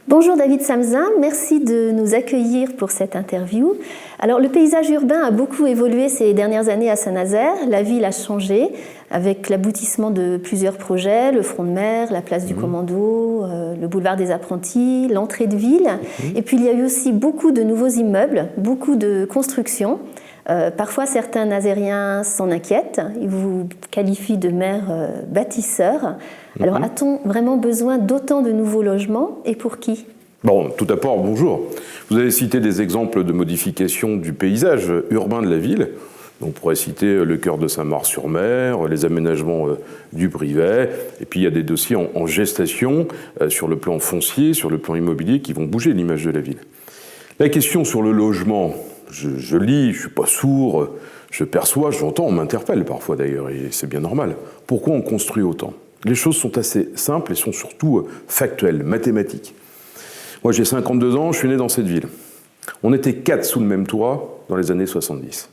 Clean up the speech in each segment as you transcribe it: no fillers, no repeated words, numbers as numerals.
Bonjour David Samzin, merci de nous accueillir pour cette interview. Alors le paysage urbain a beaucoup évolué ces dernières années à Saint-Nazaire. La ville a changé avec l'aboutissement de plusieurs projets, le front de mer, la place du Commando, le boulevard des Apprentis, l'entrée de ville. Et puis il y a eu aussi beaucoup de nouveaux immeubles, beaucoup de constructions. Parfois certains Nazériens s'en inquiètent, ils vous qualifient de maire bâtisseur. Alors a-t-on vraiment besoin d'autant de nouveaux logements et pour qui ? Bon, tout d'abord, bonjour. Vous avez cité des exemples de modification du paysage urbain de la ville. On pourrait citer le cœur de Saint-Mars-sur-Mer, les aménagements du Brivet, et puis il y a des dossiers en gestation sur le plan foncier, sur le plan immobilier, qui vont bouger l'image de la ville. La question sur le logement, je lis, je ne suis pas sourd, je perçois, j'entends, on m'interpelle parfois d'ailleurs, et c'est bien normal. Pourquoi on construit autant ? Les choses sont assez simples et sont surtout factuelles, mathématiques. Moi j'ai 52 ans, je suis né dans cette ville. On était 4 sous le même toit dans les années 70.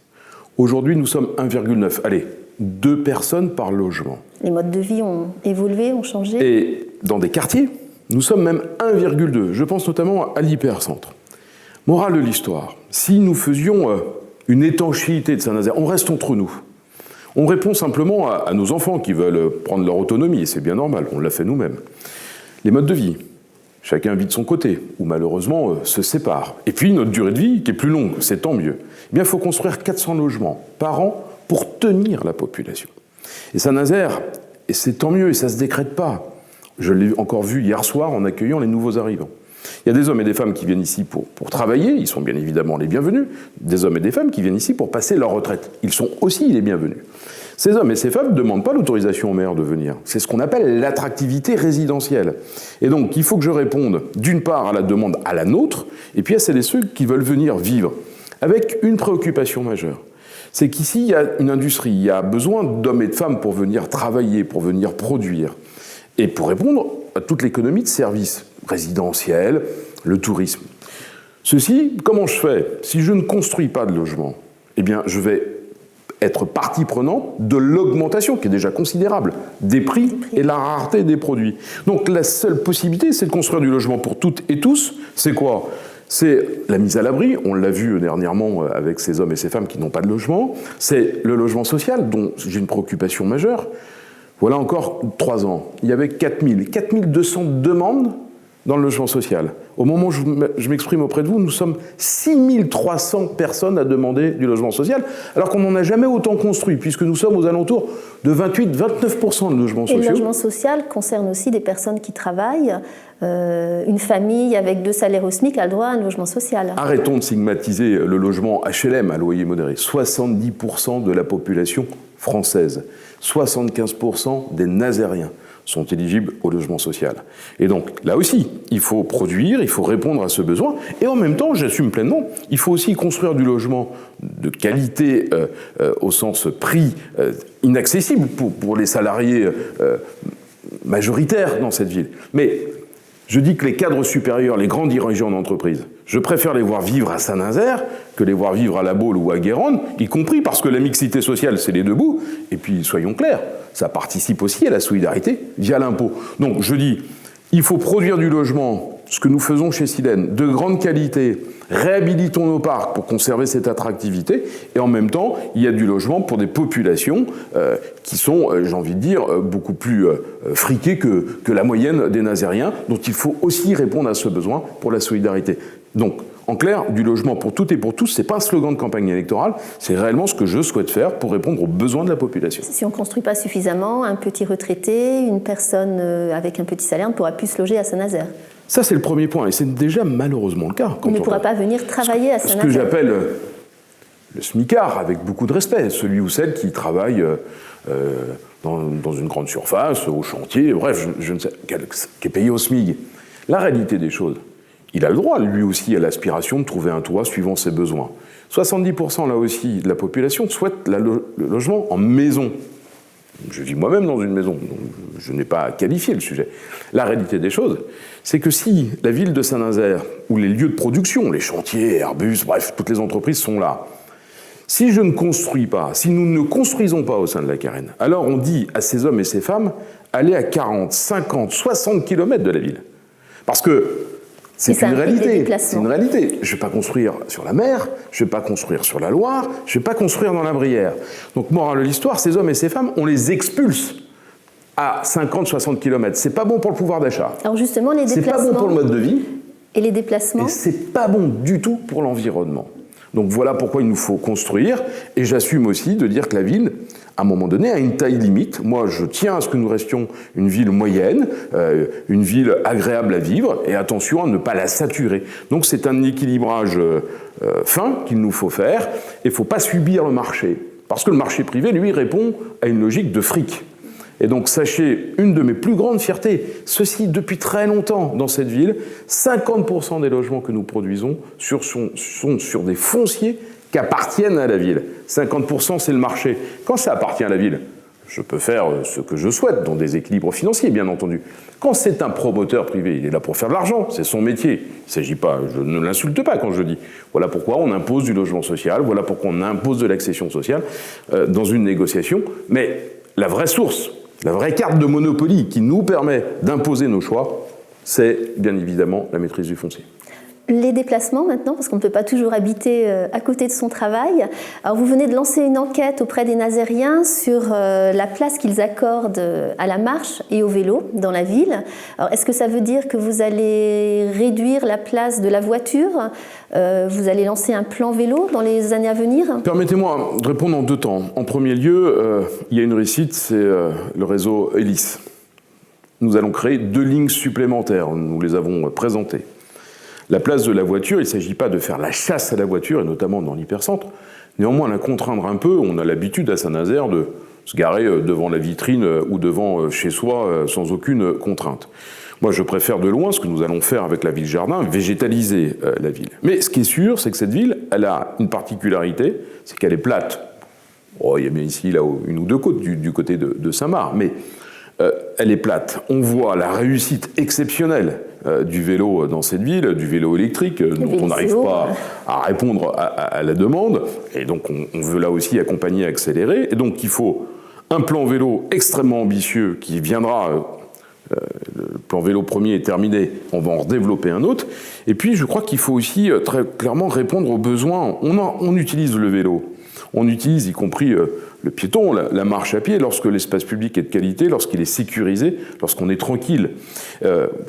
Aujourd'hui nous sommes 1,9. Allez, 2 personnes par logement. Les modes de vie ont évolué, ont changé. Et dans des quartiers, nous sommes même 1,2. Je pense notamment à l'hypercentre. Morale de l'histoire, si nous faisions une étanchéité de Saint-Nazaire, on reste entre nous. On répond simplement à nos enfants qui veulent prendre leur autonomie, et c'est bien normal, on l'a fait nous-mêmes. Les modes de vie, chacun vit de son côté, ou malheureusement se sépare. Et puis notre durée de vie qui est plus longue, c'est tant mieux. Eh bien, il faut construire 400 logements par an pour tenir la population. Et Saint-Nazaire, et c'est tant mieux, et ça ne se décrète pas. Je l'ai encore vu hier soir en accueillant les nouveaux arrivants. Il y a des hommes et des femmes qui viennent ici pour travailler, ils sont bien évidemment les bienvenus. Des hommes et des femmes qui viennent ici pour passer leur retraite, ils sont aussi les bienvenus. Ces hommes et ces femmes ne demandent pas l'autorisation au maire de venir. C'est ce qu'on appelle l'attractivité résidentielle. Et donc, il faut que je réponde d'une part à la demande à la nôtre, et puis à celles et ceux qui veulent venir vivre, avec une préoccupation majeure. C'est qu'ici, il y a une industrie, il y a besoin d'hommes et de femmes pour venir travailler, pour venir produire, et pour répondre à toute l'économie de services résidentiels, le tourisme. Ceci, comment je fais ? Si je ne construis pas de logement, eh bien, je vais être partie prenante de l'augmentation, qui est déjà considérable, des prix et la rareté des produits. Donc la seule possibilité, c'est de construire du logement pour toutes et tous. C'est quoi ? C'est la mise à l'abri, on l'a vu dernièrement avec ces hommes et ces femmes qui n'ont pas de logement. C'est le logement social, dont j'ai une préoccupation majeure. Voilà encore 3 ans, il y avait 4200 demandes dans le logement social. Au moment où je m'exprime auprès de vous, nous sommes 6300 personnes à demander du logement social, alors qu'on n'en a jamais autant construit, puisque nous sommes aux alentours de 28-29% de logements sociaux. Et le logement social concerne aussi des personnes qui travaillent. Une famille avec 2 salaires au SMIC a le droit à un logement social. Arrêtons de stigmatiser le logement HLM à loyer modéré. 70% de la population française, 75% des Nazériens sont éligibles au logement social. Et donc, là aussi, il faut produire, il faut répondre à ce besoin, et en même temps, j'assume pleinement, il faut aussi construire du logement de qualité au sens prix inaccessible pour les salariés majoritaires dans cette ville. Mais je dis que les cadres supérieurs, les grands dirigeants d'entreprise, je préfère les voir vivre à Saint-Nazaire que les voir vivre à La Baule ou à Guérande, y compris parce que la mixité sociale, c'est les 2 bouts. Et puis, soyons clairs, ça participe aussi à la solidarité via l'impôt. Donc, je dis, il faut produire du logement, ce que nous faisons chez Silène, de grande qualité, réhabilitons nos parcs pour conserver cette attractivité, et en même temps, il y a du logement pour des populations qui sont, j'ai envie de dire, beaucoup plus friquées que la moyenne des Nazériens, dont il faut aussi répondre à ce besoin pour la solidarité. Donc, en clair, du logement pour toutes et pour tous, ce n'est pas un slogan de campagne électorale, c'est réellement ce que je souhaite faire pour répondre aux besoins de la population. Si on ne construit pas suffisamment, un petit retraité, une personne avec un petit salaire ne pourra plus se loger à Saint-Nazaire. Ça, c'est le premier point, et c'est déjà malheureusement le cas. Il ne pourra pas venir travailler à Saint-Nazaire. Ce que j'appelle le smicard, avec beaucoup de respect, celui ou celle qui travaille dans une grande surface, au chantier, bref, je ne sais, qui est payé au SMIC. La réalité des choses, il a le droit, lui aussi, à l'aspiration de trouver un toit suivant ses besoins. 70% là aussi de la population souhaite le logement en maison. Je vis moi-même dans une maison, donc je n'ai pas à qualifier le sujet. La réalité des choses, c'est que si la ville de Saint-Nazaire, où les lieux de production, les chantiers, Airbus, bref, toutes les entreprises sont là, si je ne construis pas, si nous ne construisons pas au sein de la Carène, alors on dit à ces hommes et ces femmes, allez à 40, 50, 60 km de la ville. Parce que C'est une réalité. C'est une réalité. Je ne vais pas construire sur la mer, je ne vais pas construire sur la Loire, je ne vais pas construire dans la Brière. Donc, morale de l'histoire, ces hommes et ces femmes, on les expulse à 50-60 km. C'est pas bon pour le pouvoir d'achat. Alors justement, les déplacements... C'est pas bon pour le mode de vie. Et les déplacements? Et c'est pas bon du tout pour l'environnement. Donc voilà pourquoi il nous faut construire. Et j'assume aussi de dire que la ville, à un moment donné, a une taille limite. Moi, je tiens à ce que nous restions une ville moyenne, une ville agréable à vivre, et attention à ne pas la saturer. Donc c'est un équilibrage fin qu'il nous faut faire, et il ne faut pas subir le marché. Parce que le marché privé, lui, répond à une logique de fric. Et donc, sachez, une de mes plus grandes fiertés, ceci depuis très longtemps dans cette ville, 50% des logements que nous produisons sont sur des fonciers qui appartiennent à la ville. 50%, c'est le marché. Quand ça appartient à la ville, je peux faire ce que je souhaite, dans des équilibres financiers, bien entendu. Quand c'est un promoteur privé, il est là pour faire de l'argent, c'est son métier. Il ne s'agit pas, je ne l'insulte pas quand je dis. Voilà pourquoi on impose du logement social, voilà pourquoi on impose de l'accession sociale dans une négociation. Mais la vraie source, la vraie carte de Monopoly qui nous permet d'imposer nos choix, c'est bien évidemment la maîtrise du foncier. Les déplacements maintenant, parce qu'on ne peut pas toujours habiter à côté de son travail. Alors vous venez de lancer une enquête auprès des Nazériens sur la place qu'ils accordent à la marche et au vélo dans la ville. Alors est-ce que ça veut dire que vous allez réduire la place de la voiture? Vous allez lancer un plan vélo dans les années à venir? Permettez-moi de répondre en deux temps. En premier lieu, il y a une réussite, c'est le réseau Hélice. Nous allons créer 2 lignes supplémentaires, nous les avons présentées. La place de la voiture, il ne s'agit pas de faire la chasse à la voiture, et notamment dans l'hypercentre. Néanmoins, la contraindre un peu. On a l'habitude à Saint-Nazaire de se garer devant la vitrine ou devant chez soi sans aucune contrainte. Moi, je préfère de loin ce que nous allons faire avec la ville-jardin, végétaliser la ville. Mais ce qui est sûr, c'est que cette ville, elle a une particularité, c'est qu'elle est plate. Oh, il y a bien ici là, une ou deux côtes du côté de Saint-Marc, mais elle est plate. On voit la réussite exceptionnelle du vélo dans cette ville, du vélo électrique, dont on n'arrive pas à répondre à la demande. Et donc, on veut là aussi accompagner, accélérer. Et donc, il faut un plan vélo extrêmement ambitieux qui viendra... le plan vélo premier est terminé, on va en redévelopper un autre. Et puis, je crois qu'il faut aussi très clairement répondre aux besoins. On utilise le vélo. On utilise, y compris le piéton, la marche à pied, lorsque l'espace public est de qualité, lorsqu'il est sécurisé, lorsqu'on est tranquille.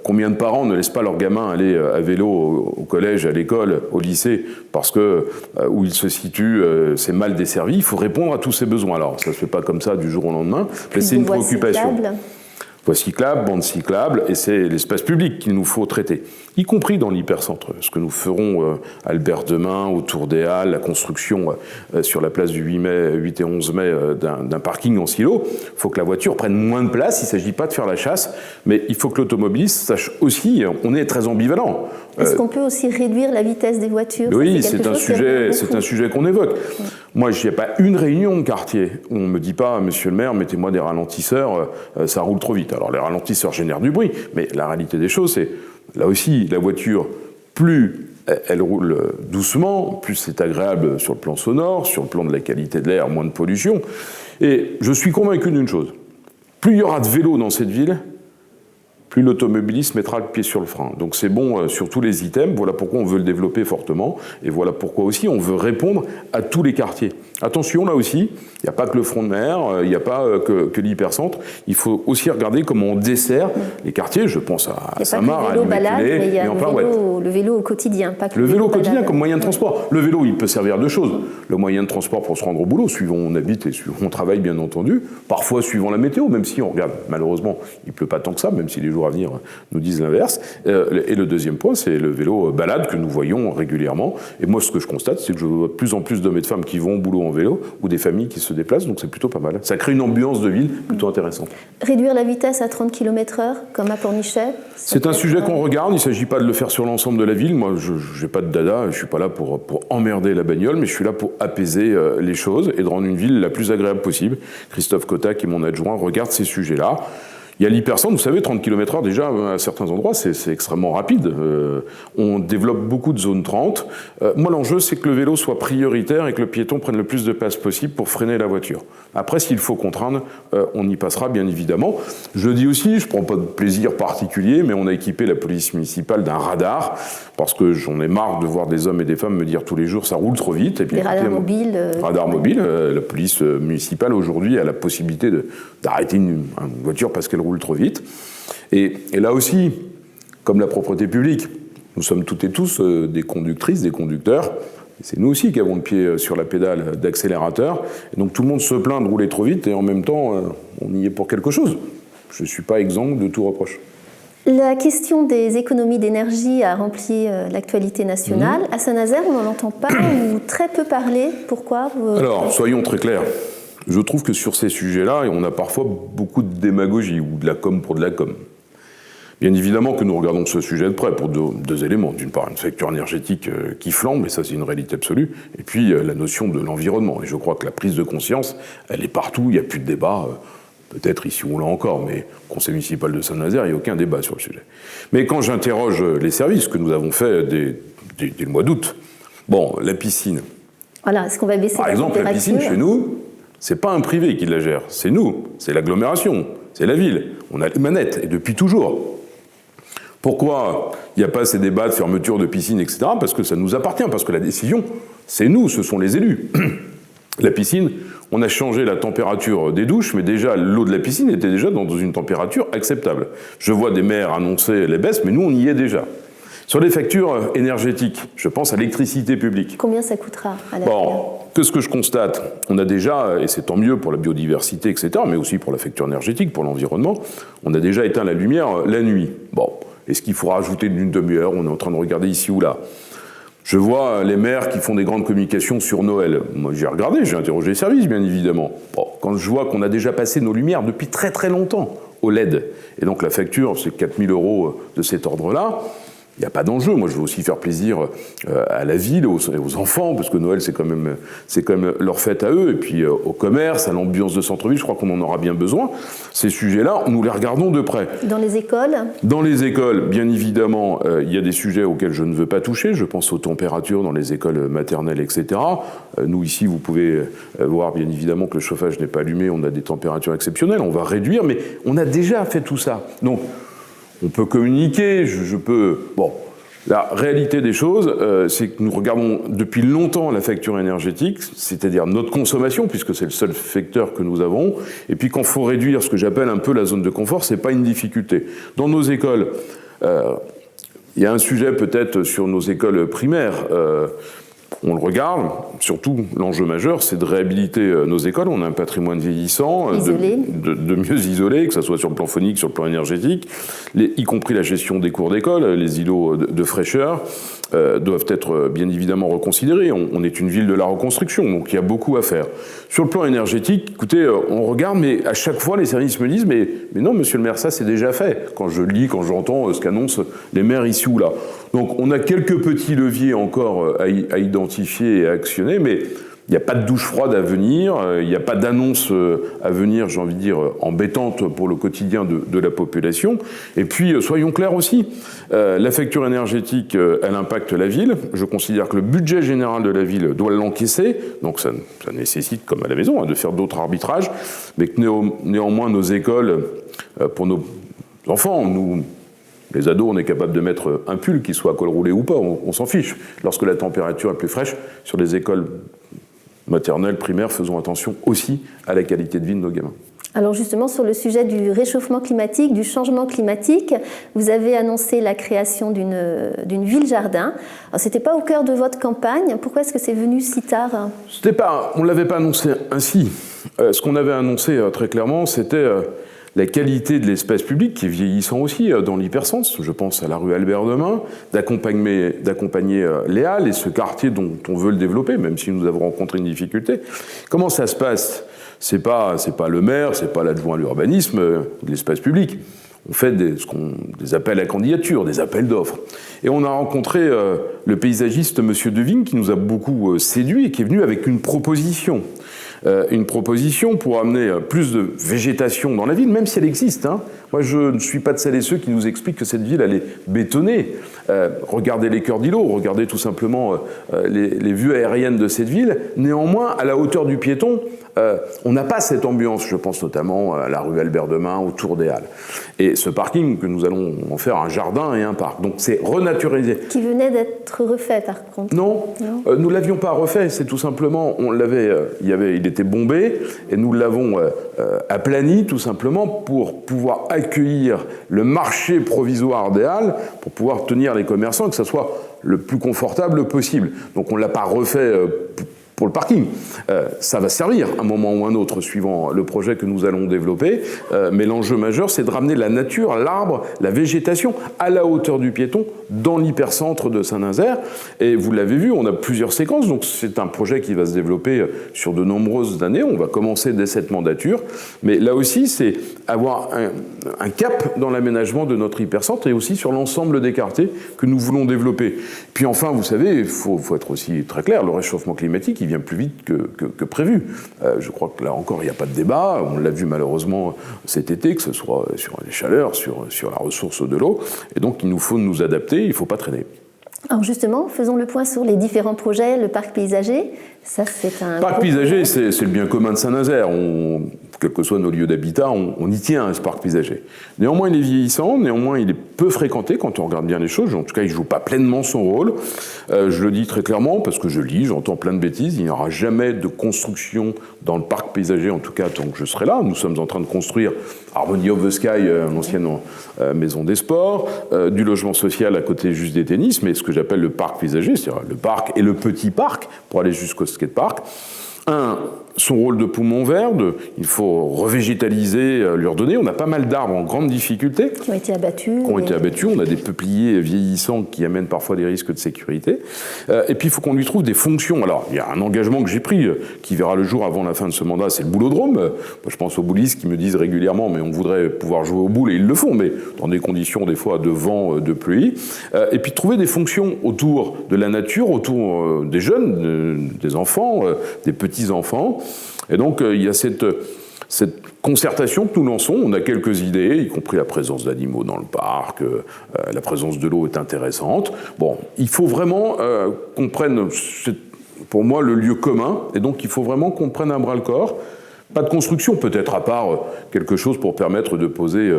Combien de parents ne laissent pas leurs gamins aller à vélo au collège, à l'école, au lycée, parce que où ils se situent, c'est mal desservi. Il faut répondre à tous ces besoins. Alors, ça ne se fait pas comme ça du jour au lendemain, mais c'est une préoccupation. Voies cyclables, bandes cyclables, et c'est l'espace public qu'il nous faut traiter, y compris dans l'hypercentre. Ce que nous ferons à Albert demain, autour des Halles, la construction sur la place du 8 et 11 mai d'un parking en silo. Il faut que la voiture prenne moins de place, il ne s'agit pas de faire la chasse, mais il faut que l'automobiliste sache aussi, on est très ambivalent. Est-ce qu'on peut aussi réduire la vitesse des voitures? Oui, c'est un sujet qu'on évoque. Moi, il n'y a pas une réunion de quartier où on ne me dit pas, monsieur le maire, mettez-moi des ralentisseurs, ça roule trop vite. Alors les ralentisseurs génèrent du bruit, mais la réalité des choses, c'est, là aussi, la voiture, plus elle roule doucement, plus c'est agréable sur le plan sonore, sur le plan de la qualité de l'air, moins de pollution. Et je suis convaincu d'une chose, plus il y aura de vélos dans cette ville, plus l'automobiliste mettra le pied sur le frein. Donc c'est bon sur tous les items, voilà pourquoi on veut le développer fortement, et voilà pourquoi aussi on veut répondre à tous les quartiers. Attention, là aussi, il n'y a pas que le front de mer, il n'y a pas que l'hypercentre, il faut aussi regarder comment on dessert les quartiers, je pense à Saint-Marc, à Louis-Méculé, mais il y a le vélo au quotidien, pas que le vélo au quotidien comme moyen de transport. Le vélo, il peut servir à deux choses. Le moyen de transport pour se rendre au boulot, suivant où on habite et suivant où on travaille, bien entendu, parfois suivant la météo, même si on regarde, malheureusement, il ne pleut pas tant que ça, même si les jours à venir nous disent l'inverse. Et le deuxième point, c'est le vélo balade que nous voyons régulièrement. Et moi, ce que je constate, c'est que je vois de plus en plus d'hommes et de femmes qui vont au boulot en vélo ou des familles qui se déplacent, donc c'est plutôt pas mal. Ça crée une ambiance de ville plutôt intéressante. Réduire la vitesse à 30 km/h, comme à Pornichet? C'est un sujet qu'on regarde, il ne s'agit pas de le faire sur l'ensemble de la ville. Moi, je n'ai pas de dada, je ne suis pas là pour emmerder la bagnole, mais je suis là pour apaiser les choses et de rendre une ville la plus agréable possible. Christophe Cotta, qui est mon adjoint, regarde ces sujets-là. Il y a l'hypercentre, vous savez, 30 km/h déjà, à certains endroits, c'est extrêmement rapide. On développe beaucoup de zones 30. Moi, l'enjeu, c'est que le vélo soit prioritaire et que le piéton prenne le plus de place possible pour freiner la voiture. Après, s'il faut contraindre, on y passera, bien évidemment. Je le dis aussi, je ne prends pas de plaisir particulier, mais on a équipé la police municipale d'un radar, parce que j'en ai marre de voir des hommes et des femmes me dire tous les jours, ça roule trop vite. Et puis, des radars mobiles. Radar mobile, la police municipale, aujourd'hui, a la possibilité d'arrêter une voiture parce qu'elle roule trop vite. Et là aussi, comme la propreté publique, nous sommes toutes et tous des conductrices, des conducteurs. C'est nous aussi qui avons le pied sur la pédale d'accélérateur. Et donc tout le monde se plaint de rouler trop vite et en même temps, on y est pour quelque chose. Je ne suis pas exempt de tout reproche. La question des économies d'énergie a rempli l'actualité nationale. À Saint-Nazaire, on n'en entend pas ou très peu parler. Pourquoi Alors, soyons très clairs. Je trouve que sur ces sujets-là, on a parfois beaucoup de démagogie ou de la com pour de la com. Bien évidemment que nous regardons ce sujet de près pour deux éléments. D'une part, une facture énergétique qui flambe, et ça c'est une réalité absolue, et puis la notion de l'environnement. Et je crois que la prise de conscience, elle est partout, il n'y a plus de débat, peut-être ici ou là encore, mais au conseil municipal de Saint-Nazaire, il n'y a aucun débat sur le sujet. Mais quand j'interroge les services, que nous avons fait dès le mois d'août, bon, la piscine. Voilà, est-ce qu'on va baisser par exemple, la piscine chez nous, c'est pas un privé qui la gère, c'est nous, c'est l'agglomération, c'est la ville. On a les manettes, et depuis toujours. Pourquoi il n'y a pas ces débats de fermeture de piscine, etc. Parce que ça nous appartient, parce que la décision, c'est nous, ce sont les élus. La piscine, on a changé la température des douches, mais déjà, l'eau de la piscine était déjà dans une température acceptable. Je vois des maires annoncer les baisses, mais nous, on y est déjà. Sur les factures énergétiques, je pense à l'électricité publique. Combien ça coûtera à la qu'est-ce que je constate? On a déjà, et c'est tant mieux pour la biodiversité, etc., mais aussi pour la facture énergétique, pour l'environnement, on a déjà éteint la lumière la nuit. Bon, est-ce qu'il faut rajouter d'une demi-heure? On est en train de regarder ici ou là. Je vois les maires qui font des grandes communications sur Noël. Moi, j'ai regardé, j'ai interrogé les services, bien évidemment. Bon, quand je vois qu'on a déjà passé nos lumières depuis très très longtemps au LED, et donc la facture, c'est 4 000 € de cet ordre-là, il n'y a pas d'enjeu. Moi, je veux aussi faire plaisir à la ville, aux enfants, parce que Noël, c'est quand même leur fête à eux, et puis au commerce, à l'ambiance de centre-ville, je crois qu'on en aura bien besoin. Ces sujets-là, nous les regardons de près. Dans les écoles? Dans les écoles, bien évidemment, il y a des sujets auxquels je ne veux pas toucher. Je pense aux températures dans les écoles maternelles, etc. Nous, ici, vous pouvez voir, bien évidemment, que le chauffage n'est pas allumé. On a des températures exceptionnelles. On va réduire, mais on a déjà fait tout ça. Donc, on peut communiquer, je peux... Bon, la réalité des choses, c'est que nous regardons depuis longtemps la facture énergétique, c'est-à-dire notre consommation, puisque c'est le seul facteur que nous avons. Et puis quand il faut réduire ce que j'appelle un peu la zone de confort, c'est pas une difficulté. Dans nos écoles, il y a un sujet peut-être sur nos écoles primaires. On le regarde, surtout l'enjeu majeur, c'est de réhabiliter nos écoles. On a un patrimoine vieillissant, de mieux isoler, que ce soit sur le plan phonique, sur le plan énergétique, y compris la gestion des cours d'école, les îlots de fraîcheur doivent être bien évidemment reconsidérés. On est une ville de la reconstruction, donc il y a beaucoup à faire. Sur le plan énergétique, écoutez, on regarde, mais à chaque fois les services me disent mais non, monsieur le maire, ça c'est déjà fait. Quand je lis, quand j'entends ce qu'annoncent les maires ici ou là. Donc on a quelques petits leviers encore à identifier et à actionner, mais il n'y a pas de douche froide à venir, il n'y a pas d'annonce à venir, j'ai envie de dire, embêtante pour le quotidien de la population. Et puis, soyons clairs aussi, la facture énergétique, elle impacte la ville. Je considère que le budget général de la ville doit l'encaisser, donc ça nécessite, comme à la maison, de faire d'autres arbitrages, mais que néanmoins nos écoles, pour nos enfants, nous... Les ados, on est capable de mettre un pull, qu'il soit à col roulé ou pas, on s'en fiche. Lorsque la température est plus fraîche, sur les écoles maternelles, primaires, faisons attention aussi à la qualité de vie de nos gamins. Alors justement, sur le sujet du réchauffement climatique, du changement climatique, vous avez annoncé la création d'une ville-jardin. Ce n'était pas au cœur de votre campagne. Pourquoi est-ce que c'est venu si tard? On ne l'avait pas annoncé ainsi. Ce qu'on avait annoncé très clairement, c'était... la qualité de l'espace public, qui est vieillissant aussi dans l'hypercentre, je pense à la rue Albert-Demain, d'accompagner les Halles et ce quartier dont on veut le développer, même si nous avons rencontré une difficulté. Comment ça se passe? C'est pas le maire, c'est pas l'adjoint à l'urbanisme de l'espace public. On fait des appels à candidature, des appels d'offres. Et on a rencontré le paysagiste M. Devigne, qui nous a beaucoup séduit et qui est venu avec une proposition. une proposition pour amener plus de végétation dans la ville, même si elle existe. Moi, je ne suis pas de celles et ceux qui nous expliquent que cette ville, elle est bétonnée. Regardez les cœurs d'îlots, regardez tout simplement les vues aériennes de cette ville. Néanmoins, à la hauteur du piéton, on n'a pas cette ambiance. Je pense notamment à la rue Albert-Demain, autour des Halles. Et ce parking, que nous allons en faire un jardin et un parc. Donc c'est renaturalisé. Qui venait d'être refait, par contre. Non, nous ne l'avions pas refait. C'est tout simplement, il était bombé, et nous l'avons aplani, tout simplement, pour pouvoir accueillir le marché provisoire des Halles, pour pouvoir tenir les commerçants et que ça soit le plus confortable possible. Donc on ne l'a pas refait pour le parking. Ça va servir à un moment ou un autre, suivant le projet que nous allons développer, mais l'enjeu majeur, c'est de ramener la nature, l'arbre, la végétation à la hauteur du piéton dans l'hypercentre de Saint-Nazaire. Et vous l'avez vu, on a plusieurs séquences, donc c'est un projet qui va se développer sur de nombreuses années. On va commencer dès cette mandature, mais là aussi, c'est avoir un cap dans l'aménagement de notre hypercentre et aussi sur l'ensemble des quartiers que nous voulons développer. Puis enfin, vous savez, il faut être aussi très clair, le réchauffement climatique, il vient plus vite que prévu. Je crois que là encore, il n'y a pas de débat. On l'a vu malheureusement cet été, que ce soit sur les chaleurs, sur la ressource de l'eau. Et donc, il nous faut nous adapter, il ne faut pas traîner. Alors justement, faisons le point sur les différents projets. Le parc paysager, ça c'est un... Le parc paysager, c'est le bien commun de Saint-Nazaire. Quels que soient nos lieux d'habitat, on y tient à ce parc paysager. Néanmoins, il est vieillissant, néanmoins, il est peu fréquenté quand on regarde bien les choses. En tout cas, il ne joue pas pleinement son rôle. Je le dis très clairement parce que je lis, j'entends plein de bêtises. Il n'y aura jamais de construction dans le parc paysager, en tout cas tant que je serai là. Nous sommes en train de construire Harmony of the Sky, l'ancienne maison des sports, du logement social à côté juste des tennis, mais ce que j'appelle le parc paysager, c'est-à-dire le parc et le petit parc pour aller jusqu'au skatepark. Son rôle de poumon vert, il faut revégétaliser, lui redonner. On a pas mal d'arbres en grande difficulté. Qui ont été abattus. On a des peupliers vieillissants qui amènent parfois des risques de sécurité. Et puis il faut qu'on lui trouve des fonctions. Alors, il y a un engagement que j'ai pris qui verra le jour avant la fin de ce mandat, c'est le boulodrome. Moi, je pense aux boulistes qui me disent régulièrement, mais on voudrait pouvoir jouer au boule, et ils le font, mais dans des conditions des fois de vent, de pluie. Et puis trouver des fonctions autour de la nature, autour des jeunes, des enfants, des petits-enfants. Et donc, il y a cette concertation que nous lançons. On a quelques idées, y compris la présence d'animaux dans le parc, la présence de l'eau est intéressante. Bon, il faut vraiment qu'on prenne, pour moi, le lieu commun, et donc il faut vraiment qu'on prenne un bras-le-corps. Pas de construction, peut-être, à part quelque chose pour permettre de poser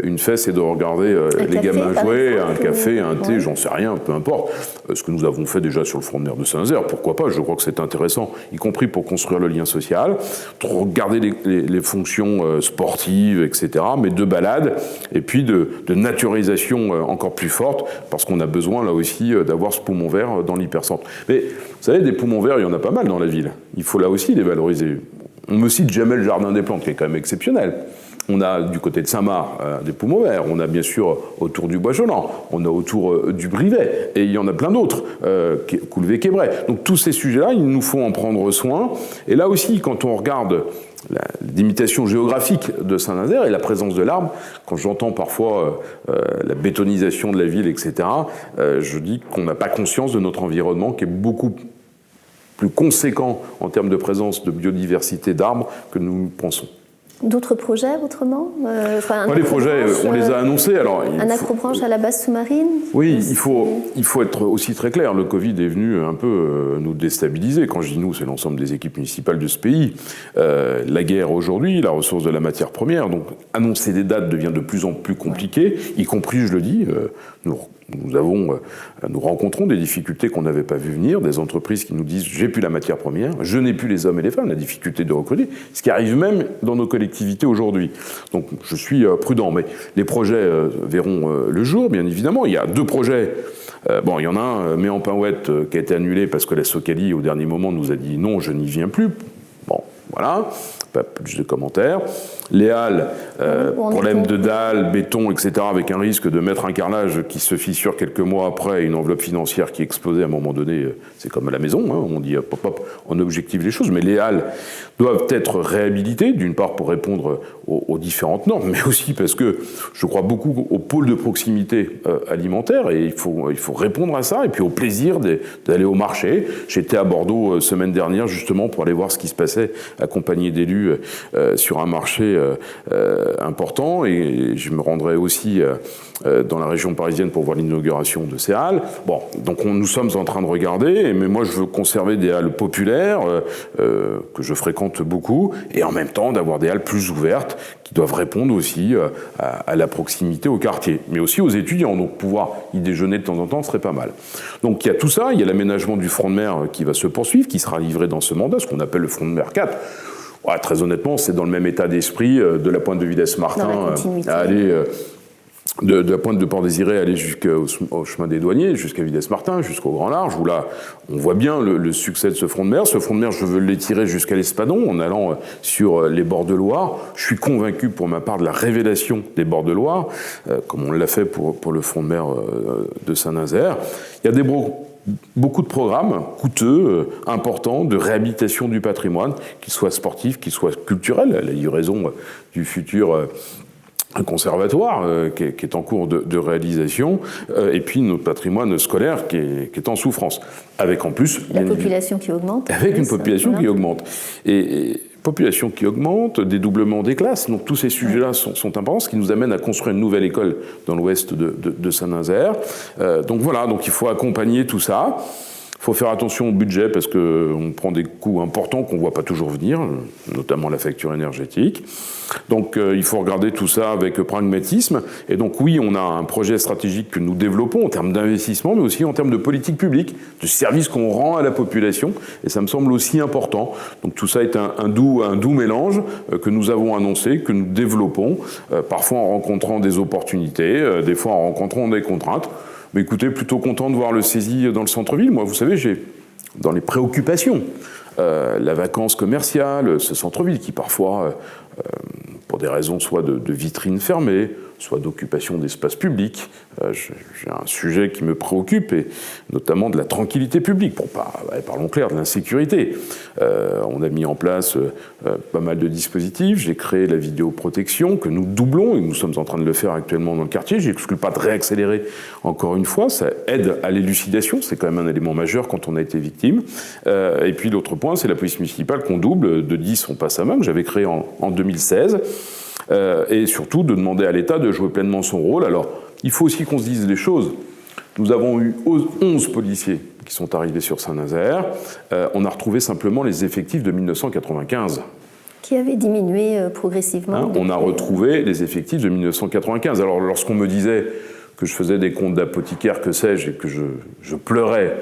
une fesse et de regarder les gamins jouer, un café, un thé, j'en sais rien, peu importe. Ce que nous avons fait déjà sur le front de mer de Saint-Nazaire, pourquoi pas, je crois que c'est intéressant, y compris pour construire le lien social, regarder les fonctions sportives, etc., mais de balade, et puis de naturalisation encore plus forte, parce qu'on a besoin, là aussi, d'avoir ce poumon vert dans l'hypercentre. Mais, vous savez, des poumons verts, il y en a pas mal dans la ville. Il faut là aussi les valoriser. On me cite jamais le jardin des plantes, qui est quand même exceptionnel. On a du côté de Saint-Marc des poumons verts, on a bien sûr autour du Bois-Jolant, on a autour du Brivet, et il y en a plein d'autres, Coulvé-Québray. Donc tous ces sujets-là, il nous faut en prendre soin. Et là aussi, quand on regarde la limitation géographique de Saint-Nazaire et la présence de l'arbre, quand j'entends parfois la bétonisation de la ville, etc., je dis qu'on n'a pas conscience de notre environnement qui est beaucoup plus conséquent en termes de présence de biodiversité d'arbres que nous pensons. D'autres projets autrement les projets, on les a annoncés. Alors, acrobranche à la base sous-marine. Oui, il faut être aussi très clair. Le Covid est venu un peu nous déstabiliser. Quand je dis nous, c'est l'ensemble des équipes municipales de ce pays. La guerre aujourd'hui, la ressource de la matière première. Donc, annoncer des dates devient de plus en plus compliqué, y compris, je le dis, nous rencontrons des difficultés qu'on n'avait pas vues venir, des entreprises qui nous disent « j'ai plus la matière première, je n'ai plus les hommes et les femmes », la difficulté de recruter, ce qui arrive même dans nos collectivités aujourd'hui. Donc je suis prudent, mais les projets verront le jour, bien évidemment. Il y a 2 projets. Il y en a un, Méan-Pinouette, qui a été annulé parce que la Socali, au dernier moment, nous a dit « non, je n'y viens plus ». Bon, voilà, pas plus de commentaires. Les halles, problème de dalles, béton, etc., avec un risque de mettre un carrelage qui se fissure quelques mois après, une enveloppe financière qui explosait à un moment donné, c'est comme à la maison, on dit hop, on objective les choses, mais les halles doivent être réhabilitées, d'une part pour répondre aux différentes normes, mais aussi parce que je crois beaucoup au pôle de proximité alimentaire et il faut répondre à ça, et puis au plaisir d'aller au marché. J'étais à Bordeaux semaine dernière justement pour aller voir ce qui se passait, accompagné d'élus sur un marché important, et je me rendrai aussi dans la région parisienne pour voir l'inauguration de ces halles. Bon, donc nous sommes en train de regarder, mais moi je veux conserver des halles populaires que je fréquente beaucoup, et en même temps d'avoir des halles plus ouvertes qui doivent répondre aussi à la proximité au quartier, mais aussi aux étudiants. Donc pouvoir y déjeuner de temps en temps serait pas mal. Donc il y a tout ça, il y a l'aménagement du front de mer qui va se poursuivre, qui sera livré dans ce mandat, ce qu'on appelle le front de mer 4. Ouais, très honnêtement, c'est dans le même état d'esprit de la pointe de Villers-Martin à aller de la pointe de Port-Désiré aller jusqu'au chemin des douaniers, jusqu'à Villers-Martin, jusqu'au Grand Large, où là, on voit bien le succès de ce front de mer. Ce front de mer, je veux l'étirer jusqu'à l'Espadon, en allant sur les bords de Loire. Je suis convaincu, pour ma part, de la révélation des bords de Loire, comme on l'a fait pour le front de mer de Saint-Nazaire. Il y a beaucoup de programmes coûteux, importants, de réhabilitation du patrimoine, qu'ils soient sportifs, qu'ils soient culturels. La livraison du futur un conservatoire qui est en cours de réalisation, et puis notre patrimoine scolaire qui est en souffrance. Avec en plus... La population qui augmente. Avec une population qui augmente. Et population qui augmente, dédoublement des classes, donc tous ces sujets-là sont importants, ce qui nous amène à construire une nouvelle école dans l'ouest de Saint-Nazaire. Donc voilà, donc il faut accompagner tout ça. Il faut faire attention au budget parce qu'on prend des coûts importants qu'on ne voit pas toujours venir, notamment la facture énergétique. Donc il faut regarder tout ça avec pragmatisme. Et donc oui, on a un projet stratégique que nous développons en termes d'investissement, mais aussi en termes de politique publique, de service qu'on rend à la population. Et ça me semble aussi important. Donc tout ça est un doux mélange que nous avons annoncé, que nous développons, parfois en rencontrant des opportunités, des fois en rencontrant des contraintes. Mais écoutez, plutôt content de voir le CESI dans le centre-ville. Moi, vous savez, j'ai dans les préoccupations la vacance commerciale, ce centre-ville qui parfois, pour des raisons soit de vitrines fermées, soit d'occupation d'espaces publics, j'ai un sujet qui me préoccupe, et notamment de la tranquillité publique, parlons clair, de l'insécurité. On a mis en place pas mal de dispositifs, j'ai créé la vidéoprotection que nous doublons, et nous sommes en train de le faire actuellement dans le quartier. Je n'exclus pas de réaccélérer encore une fois, ça aide à l'élucidation, c'est quand même un élément majeur quand on a été victime. Et puis l'autre point, c'est la police municipale qu'on double, de 10 on passe à 20, que j'avais créé en 2016. Et surtout de demander à l'État de jouer pleinement son rôle. Alors, il faut aussi qu'on se dise les choses. Nous avons eu 11 policiers qui sont arrivés sur Saint-Nazaire. On a retrouvé simplement les effectifs de 1995. Qui avaient diminué progressivement. On a retrouvé les effectifs de 1995. Alors, lorsqu'on me disait que je faisais des comptes d'apothicaire, que sais-je, et que je pleurais...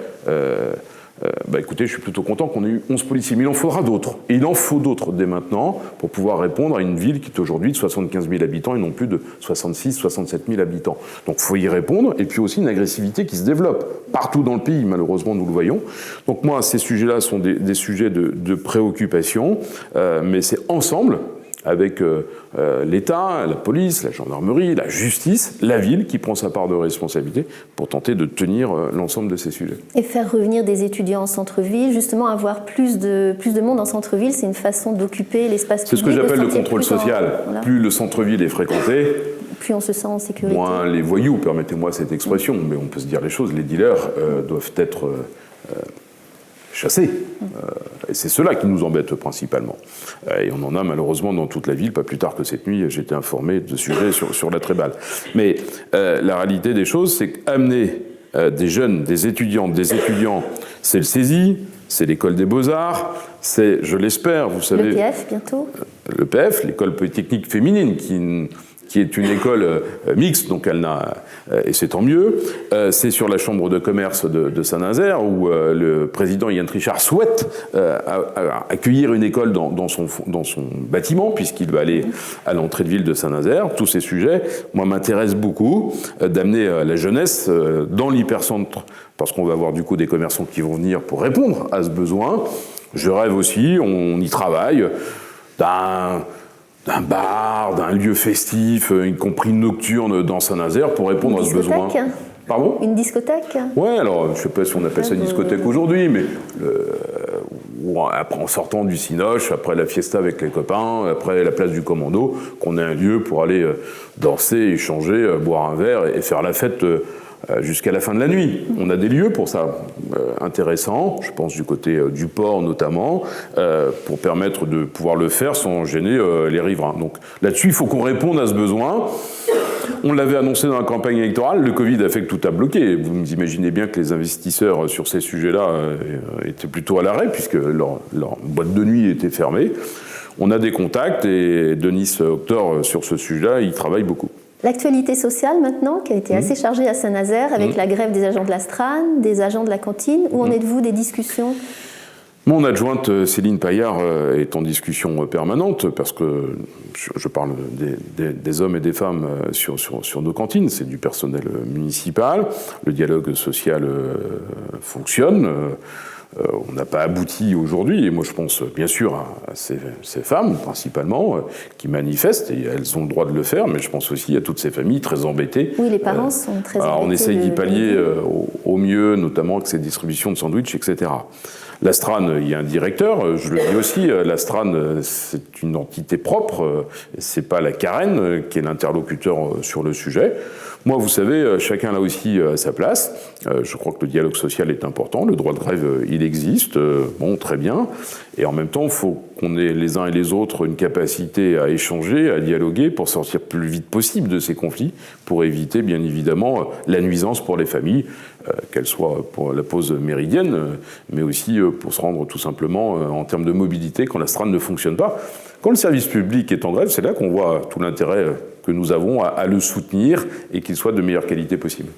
écoutez, je suis plutôt content qu'on ait eu 11 policiers, mais il en faudra d'autres. Et il en faut d'autres dès maintenant pour pouvoir répondre à une ville qui est aujourd'hui de 75 000 habitants et non plus de 66 67 000 habitants. Donc il faut y répondre, et puis aussi une agressivité qui se développe partout dans le pays, malheureusement nous le voyons. Donc moi, ces sujets-là sont des sujets de préoccupation, mais c'est ensemble, avec l'État, la police, la gendarmerie, la justice, la ville qui prend sa part de responsabilité pour tenter de tenir l'ensemble de ces sujets. Et faire revenir des étudiants en centre-ville, justement avoir plus de monde en centre-ville, c'est une façon d'occuper l'espace public. C'est ce que j'appelle le contrôle social. Voilà. Plus le centre-ville est fréquenté, plus on se sent en sécurité. Moins les voyous, permettez-moi cette expression, mais on peut se dire les choses, les dealers doivent être... chassés. Et c'est cela qui nous embête principalement. Et on en a malheureusement dans toute la ville. Pas plus tard que cette nuit, j'ai été informé de sujets sur la Tréballe. Mais la réalité des choses, c'est qu'amener des jeunes, des étudiants, c'est le CESI, c'est l'école des Beaux-Arts, c'est, je l'espère, vous savez... L'EPF bientôt. L'EPF, l'école polytechnique féminine, qui est une école mixte, donc elle n'a, et c'est tant mieux. C'est sur la chambre de commerce de Saint-Nazaire où le président Yann Trichard souhaite accueillir une école dans son bâtiment, puisqu'il va aller à l'entrée de ville de Saint-Nazaire. Tous ces sujets, moi, m'intéressent beaucoup, d'amener la jeunesse dans l'hypercentre, parce qu'on va avoir du coup des commerçants qui vont venir pour répondre à ce besoin. Je rêve aussi, on y travaille, d'un bar, d'un lieu festif, y compris nocturne dans Saint-Nazaire, pour répondre à ce besoin. Pardon ? Une discothèque ? Ouais, alors je ne sais pas si on appelle ça discothèque aujourd'hui, mais ou après, en sortant du Cinoche, après la fiesta avec les copains, après la place du Commando, qu'on ait un lieu pour aller danser, échanger, boire un verre et faire la fête jusqu'à la fin de la nuit. On a des lieux pour ça, intéressants, je pense du côté du port notamment, pour permettre de pouvoir le faire sans gêner les riverains. Donc là-dessus, il faut qu'on réponde à ce besoin. On l'avait annoncé dans la campagne électorale, le Covid a fait que tout a bloqué. Vous imaginez bien que les investisseurs sur ces sujets-là étaient plutôt à l'arrêt, puisque leur boîte de nuit était fermée. On a des contacts, et Denis Octor, sur ce sujet-là, il travaille beaucoup. L'actualité sociale maintenant, qui a été assez chargée à Saint-Nazaire, avec la grève des agents de la Stran, des agents de la cantine. Où en êtes-vous des discussions ? Mon adjointe Céline Paillard est en discussion permanente, parce que je parle des hommes et des femmes sur nos cantines, c'est du personnel municipal, le dialogue social fonctionne. On n'a pas abouti aujourd'hui, et moi je pense bien sûr à ces femmes principalement qui manifestent, et elles ont le droit de le faire, mais je pense aussi à toutes ces familles très embêtées. Oui, les parents sont très embêtés. On essaye d'y pallier au mieux, notamment avec ces distributions de sandwichs, etc. La Stran, il y a un directeur, je le dis aussi, la Stran, c'est une entité propre, c'est pas la Carène qui est l'interlocuteur sur le sujet. Moi, vous savez, chacun là aussi sa place. Je crois que le dialogue social est important, le droit de grève, il existe, bon, très bien. Et en même temps, il faut qu'on ait les uns et les autres une capacité à échanger, à dialoguer pour sortir plus vite possible de ces conflits, pour éviter, bien évidemment, la nuisance pour les familles, qu'elle soit pour la pause méridienne, mais aussi pour se rendre tout simplement en termes de mobilité quand la Stran ne fonctionne pas. Quand le service public est en grève, c'est là qu'on voit tout l'intérêt que nous avons à le soutenir et qu'il soit de meilleure qualité possible.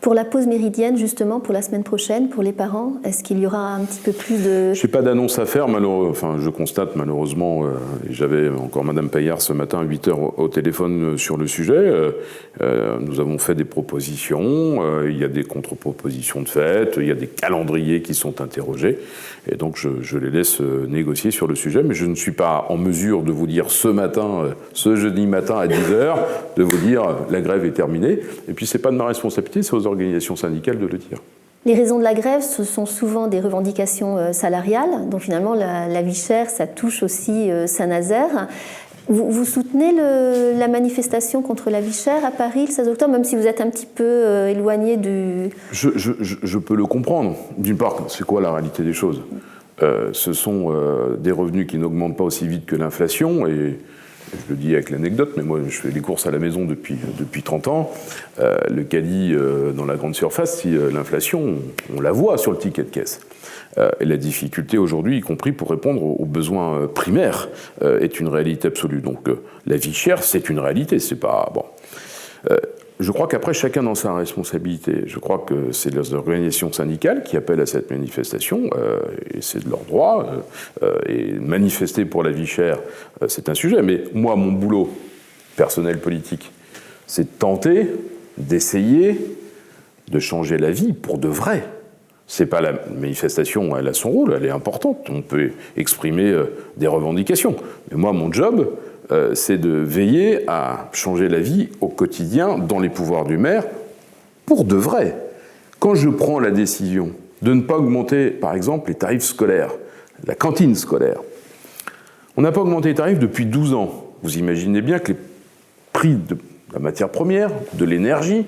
Pour la pause méridienne, justement, pour la semaine prochaine, pour les parents, est-ce qu'il y aura un petit peu plus de... Je n'ai pas d'annonce à faire, je constate malheureusement, j'avais encore Madame Paillard ce matin à 8h au téléphone sur le sujet, nous avons fait des propositions, il y a des contre-propositions de fait, il y a des calendriers qui sont interrogés, et donc je les laisse négocier sur le sujet, mais je ne suis pas en mesure de vous dire ce matin, ce jeudi matin à 10h, de vous dire la grève est terminée, et puis c'est pas de ma responsabilité, c'est aux organisations syndicales de le dire. Les raisons de la grève, ce sont souvent des revendications salariales, donc finalement la vie chère, ça touche aussi Saint-Nazaire. Vous soutenez la manifestation contre la vie chère à Paris le 16 octobre, même si vous êtes un petit peu éloigné du... Je peux le comprendre. D'une part, c'est quoi la réalité des choses ? Ce sont des revenus qui n'augmentent pas aussi vite que l'inflation, et je le dis avec l'anecdote, mais moi je fais les courses à la maison depuis 30 ans. Le caddie dans la grande surface, si l'inflation, on la voit sur le ticket de caisse. Et la difficulté aujourd'hui, y compris pour répondre aux besoins primaires, est une réalité absolue. Donc la vie chère, c'est une réalité, c'est pas... Bon. Je crois qu'après, chacun dans sa responsabilité. Je crois que c'est les organisations syndicales qui appellent à cette manifestation, et c'est de leur droit. Et manifester pour la vie chère, c'est un sujet. Mais moi, mon boulot personnel politique, c'est de tenter, d'essayer de changer la vie pour de vrai. C'est pas la manifestation, elle a son rôle, elle est importante. On peut exprimer des revendications. Mais moi, mon job, c'est de veiller à changer la vie au quotidien dans les pouvoirs du maire pour de vrai. Quand je prends la décision de ne pas augmenter, par exemple, les tarifs scolaires, la cantine scolaire, on n'a pas augmenté les tarifs depuis 12 ans. Vous imaginez bien que les prix de la matière première, de l'énergie,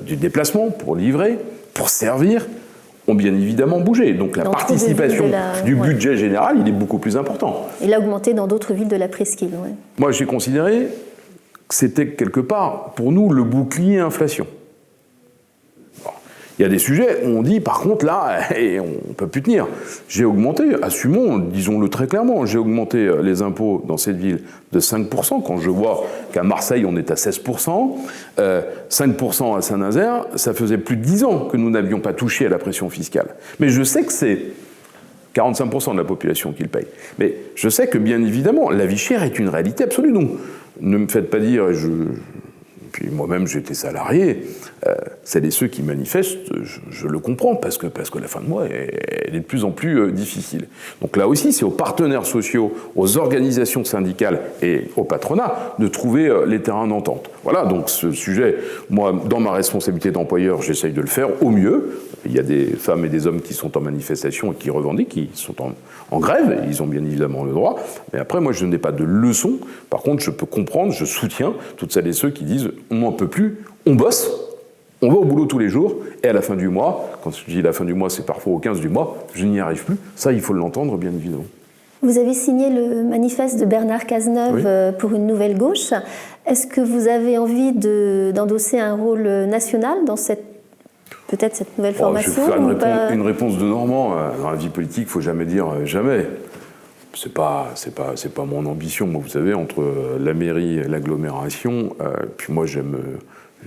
du déplacement pour livrer, pour servir, ont bien évidemment bougé. Donc la participation du budget général, il est beaucoup plus important. Il a augmenté dans d'autres villes de la presqu'île. Ouais. Moi, j'ai considéré que c'était quelque part, pour nous, le bouclier inflation. Bon. Il y a des sujets où on dit, par contre, là, on ne peut plus tenir. J'ai augmenté, assumons, disons-le très clairement, j'ai augmenté les impôts dans cette ville de 5%, quand je vois qu'à Marseille, on est à 16%, 5% à Saint-Nazaire, ça faisait plus de 10 ans que nous n'avions pas touché à la pression fiscale. Mais je sais que c'est 45% de la population qui le paye. Mais je sais que, bien évidemment, la vie chère est une réalité absolue. Donc, ne me faites pas dire, puis moi-même j'étais salarié, celles et ceux qui manifestent, je le comprends, parce que la fin de mois, elle est de plus en plus difficile. Donc là aussi, c'est aux partenaires sociaux, aux organisations syndicales et au patronat de trouver les terrains d'entente. Voilà, donc ce sujet, moi, dans ma responsabilité d'employeur, j'essaye de le faire au mieux. Il y a des femmes et des hommes qui sont en manifestation et qui revendiquent, qui sont en grève, ils ont bien évidemment le droit, mais après, moi, je n'ai pas de leçon. Par contre, je peux comprendre, je soutiens toutes celles et ceux qui disent « on n'en peut plus, on bosse, on va au boulot tous les jours, et à la fin du mois, quand je dis la fin du mois, c'est parfois au 15 du mois, je n'y arrive plus ». Ça, il faut l'entendre, bien évidemment. Vous avez signé le manifeste de Bernard Cazeneuve pour une nouvelle gauche. Est-ce que vous avez envie d'endosser un rôle national dans peut-être cette nouvelle formation? Je vais faire une réponse de Normand. Dans la vie politique, il ne faut jamais dire jamais. C'est pas mon ambition. Moi, vous savez, entre la mairie et l'agglomération, puis moi, j'aime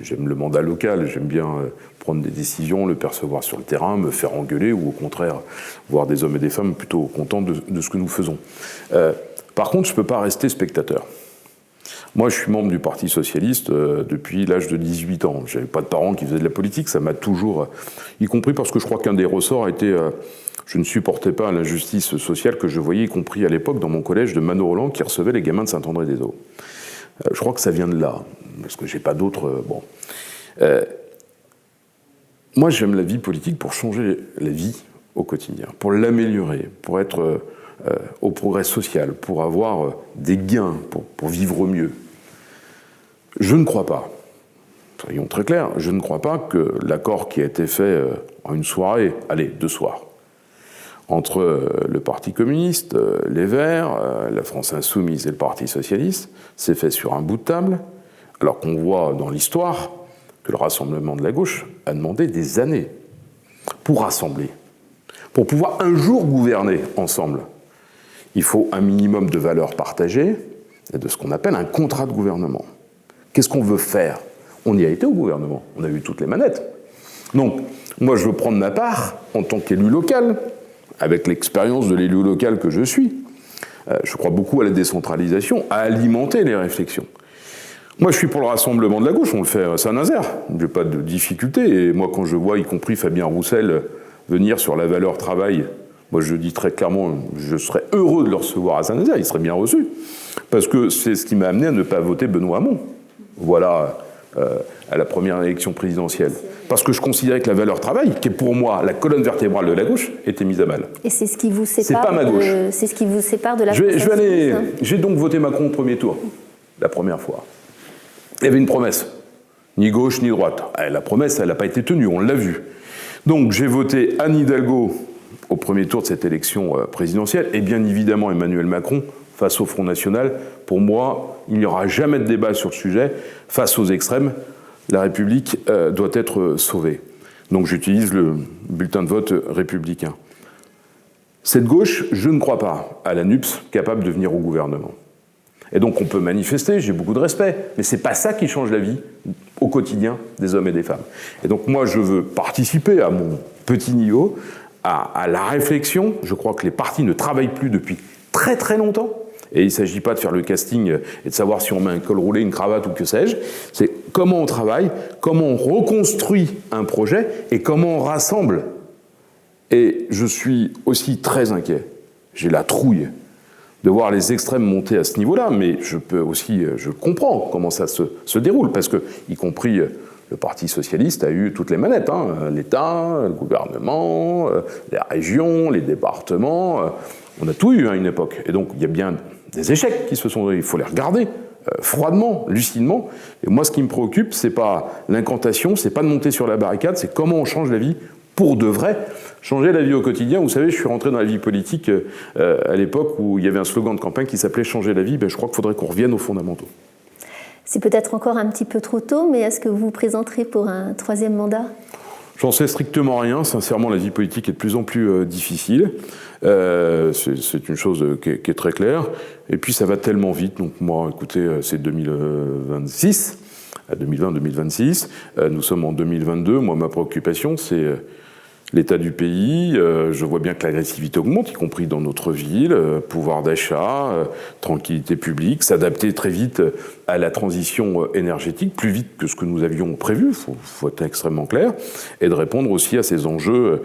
le mandat local. J'aime bien prendre des décisions, le percevoir sur le terrain, me faire engueuler ou au contraire voir des hommes et des femmes plutôt contents de ce que nous faisons. Par contre, je ne peux pas rester spectateur. Moi, je suis membre du Parti socialiste depuis l'âge de 18 ans. Je n'avais pas de parents qui faisaient de la politique, ça m'a toujours... Y compris parce que je crois qu'un des ressorts était... je ne supportais pas l'injustice sociale que je voyais, y compris à l'époque dans mon collège de Mano-Roland, qui recevait les gamins de Saint-André-des-Eaux. Je crois que ça vient de là, parce que je n'ai pas d'autres... Moi, j'aime la vie politique pour changer la vie au quotidien, pour l'améliorer, pour être... au progrès social, pour avoir des gains, pour vivre mieux. Je ne crois pas, soyons très clairs, je ne crois pas que l'accord qui a été fait en une soirée, allez, 2 soirs, entre le Parti communiste, les Verts, la France insoumise et le Parti socialiste, s'est fait sur un bout de table, alors qu'on voit dans l'histoire que le Rassemblement de la gauche a demandé des années pour rassembler, pour pouvoir un jour gouverner ensemble. Il faut un minimum de valeurs partagées et de ce qu'on appelle un contrat de gouvernement. Qu'est-ce qu'on veut faire? On y a été au gouvernement, on a eu toutes les manettes. Donc, moi je veux prendre ma part en tant qu'élu local, avec l'expérience de l'élu local que je suis. Je crois beaucoup à la décentralisation, à alimenter les réflexions. Moi je suis pour le Rassemblement de la gauche, on le fait à Saint-Nazaire, je n'ai pas de difficulté. Et moi quand je vois, y compris Fabien Roussel, venir sur la valeur travail, moi, je dis très clairement, je serais heureux de le recevoir à Saint-Nazaire, il serait bien reçu. Parce que c'est ce qui m'a amené à ne pas voter Benoît Hamon. Voilà, à la première élection présidentielle. Parce que je considérais que la valeur travail, qui est pour moi la colonne vertébrale de la gauche, était mise à mal. Et c'est ce qui vous sépare, c'est pas ma gauche. C'est ce qui vous sépare de la J'ai donc voté Macron au premier tour, la première fois. Il y avait une promesse, ni gauche ni droite. La promesse, elle n'a pas été tenue, on l'a vu. Donc j'ai voté Anne Hidalgo au premier tour de cette élection présidentielle, et bien évidemment Emmanuel Macron face au Front National. Pour moi, il n'y aura jamais de débat sur le sujet. Face aux extrêmes, la République doit être sauvée. Donc j'utilise le bulletin de vote républicain. Cette gauche, je ne crois pas à la NUPS capable de venir au gouvernement. Et donc on peut manifester, j'ai beaucoup de respect, mais c'est pas ça qui change la vie au quotidien des hommes et des femmes. Et donc moi je veux participer à mon petit niveau à la réflexion. Je crois que les partis ne travaillent plus depuis très très longtemps. Et il ne s'agit pas de faire le casting et de savoir si on met un col roulé, une cravate ou que sais-je. C'est comment on travaille, comment on reconstruit un projet et comment on rassemble. Et je suis aussi très inquiet. J'ai la trouille de voir les extrêmes monter à ce niveau-là, mais je comprends comment ça se déroule, parce que, y compris le Parti socialiste a eu toutes les manettes, l'État, le gouvernement, les régions, les départements, on a tout eu à une époque. Et donc il y a bien des échecs qui se sont donnés, il faut les regarder froidement, lucidement. Et moi ce qui me préoccupe, c'est pas l'incantation, c'est pas de monter sur la barricade, c'est comment on change la vie pour de vrai, changer la vie au quotidien. Vous savez, je suis rentré dans la vie politique à l'époque où il y avait un slogan de campagne qui s'appelait « Changer la vie ». Je crois qu'il faudrait qu'on revienne aux fondamentaux. C'est peut-être encore un petit peu trop tôt, mais est-ce que vous vous présenterez pour un 3e mandat? J'en sais strictement rien. Sincèrement, la vie politique est de plus en plus difficile. C'est une chose qui est très claire. Et puis, ça va tellement vite. Donc moi, écoutez, c'est 2026, 2020-2026. Nous sommes en 2022. Moi, ma préoccupation, c'est l'état du pays. Je vois bien que l'agressivité augmente, y compris dans notre ville, pouvoir d'achat, tranquillité publique, s'adapter très vite à la transition énergétique, plus vite que ce que nous avions prévu, faut être extrêmement clair, et de répondre aussi à ces enjeux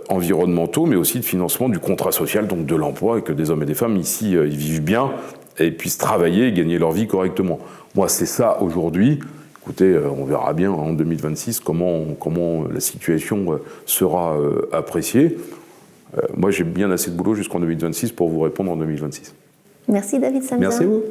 environnementaux, mais aussi de financement du contrat social, donc de l'emploi, et que des hommes et des femmes ici ils vivent bien et puissent travailler et gagner leur vie correctement. Moi, c'est ça aujourd'hui. Écoutez, on verra bien en 2026 comment la situation sera appréciée. Moi, j'ai bien assez de boulot jusqu'en 2026 pour vous répondre en 2026. Merci David Samsa. Merci à vous.